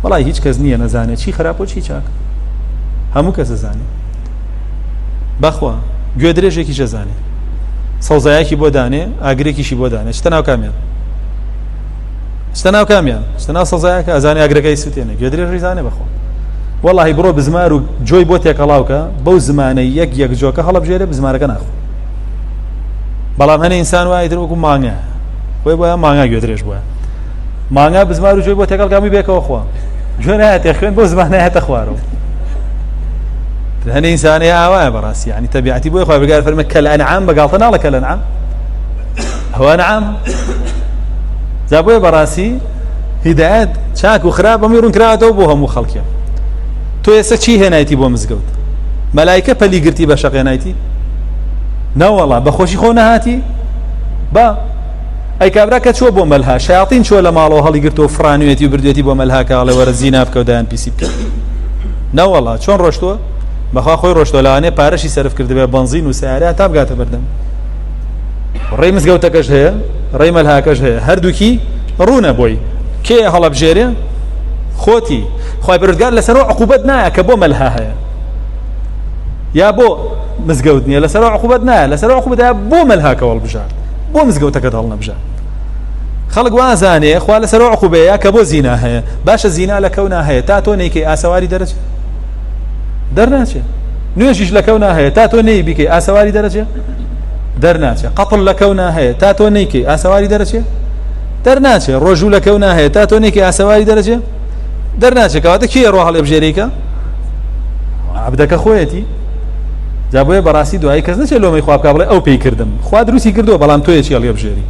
وڵای هیچ کەس نییە نەزانێت چی خراپە و چی چاکە، هەموو کەس دەزانێت. بەخوا گوێ درێژێکی دەزانێت، سەوزایەکی بۆ دانێ، ئاگرێکیشی بۆ دانێ، شتە ناو کامیان، شتە ناو کامیان، شتە ناو سەوزایەکە ئەزانێ ئاگرەکەی سوتێنێ، گوێ درێژی زانێ. بەخوا وەڵاهی بڕۆ بزمار و جۆی بۆ تێکەڵاوکە بەو زمانەی یەک جۆکە هەڵەبژێرێ بزمارەکە ناخۆ. بەڵام هەنێ ئینسان وایە وەکو مانگە بۆی بۆیە مانگا گوێ درێژ بووە، مانگا بزمار و جۆی بۆ تێکەڵ کامی بێکەوە خوا گوێ نایەتێ خوێن بۆ زمان نایەتە خوارەوە. هەنێ ئینسانەیە ئاوایە بەڕاستی، یعنی تەبیعەتی بۆی خوا بەرگار فەرمێ کەلئەنعام بەگاڵتە ناڵە کەلئەنعام هەوا نەعام. جا بۆیە بەڕاستی هیدایەت چاک و خراپ هەمووی ڕوونکراوەتەوە بۆ هەموو خەڵکیان. تۆ ئێستا چی هێنایەتی بۆ مزگەوت؟ مەلایکە پەلی گرتی بە شەقێنایەتی؟ نەوەڵا بەخۆشی خۆ نەهاتی؟ با ئەی کابرا کە چووە بۆ مەلها، شەیاطین چووە لە ماڵەوە هەڵی گرتەوە فڕانوێتی و بردوێتی بۆ مەلها کاڵێ وەرە زینا بکە و دایان پیسی بکە. نەوەڵا چۆن ڕۆشتووە؟ بەخوا خۆی ڕۆشتووە لەوانەیە پارەشی سەرف کردبێ بەنزین و سیارە تا بگاتە بەردەم. ڕێی مزگەوتەکەش هەیە، ڕێی مەلهاکەش هەیە، هەردووکی ڕوونە بۆی. کێ هەڵەبژێرێ؟ خۆتی. خوای پەروەردگار لەسەرەوە عقوبەت نایە کە بۆ مەلها هەیە یا بۆ مزگەوت نییە، لەسەرەوە عقوبەت نایە، لەسەرەوە عقوبەت هەیە بۆ مەلهاکە هەڵبژار، بۆ مزگەوتەکەت هەڵنەبژار. خەڵک وازانێ خوا لەسەرەوە عقوبەیە کە بۆ زینا هەیە، باشە زینا لە کەونا هەیە تا تۆ نەیکەی ئاسەواری دەرەچێت دەرناچێت، نوێژیش لە کەونا هەیە تا تۆ نەی بیکەی ئاسەواری دەرەچێت دەرناچێت، قەتڵ لە کەونا هەیە تا تۆ نەیکەی ئاسەواری دەرەچێت دەرناچێت، ڕۆژوو لە کەونا هەیە تا تۆ نەیکەی ئاسەواری دەرەچێت دەرناچێت. کەواتە کێ ڕۆ هەڵێبژێریکە؟ عەبدەکە خۆیەتی. جا بۆیە بەڕاستی دوایی کەس نەچێت لۆمەی خوا بکا بڵێ ئەو پێی کردم، خوا دروستی کردووە بەڵام تۆیەکی هەڵێبژێری.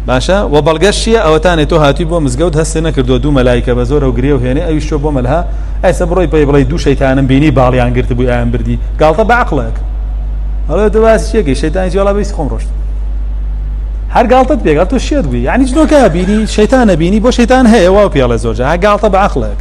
باشە وە بەڵگەش چییە؟ ئەوەتانێ تۆ هاتووی بۆ مزگەوت هەستێ نەکردووە دوو مەلایکە بە زۆرە و گرێ و هێنێ ئەویش تۆ بۆ مەلها ئەیسا بڕۆی پێی بڵێ دوو شەیتانم بینی باڵیان گرت بووی ئایان بردی، گاڵتە بە عەقڵەک. هەڵێ تۆ باسی چیەکەی؟ شەیتانی جوڵا بەیستی خۆم ڕۆشت هەر گاڵتت پێگەڵ تۆ شێت بووی، یعنی جنۆکە بینی شەیتانە بینی بۆ شەیتان هەیە وا پێڵێ زۆرجار، هە گاڵتە بە عەقڵەک.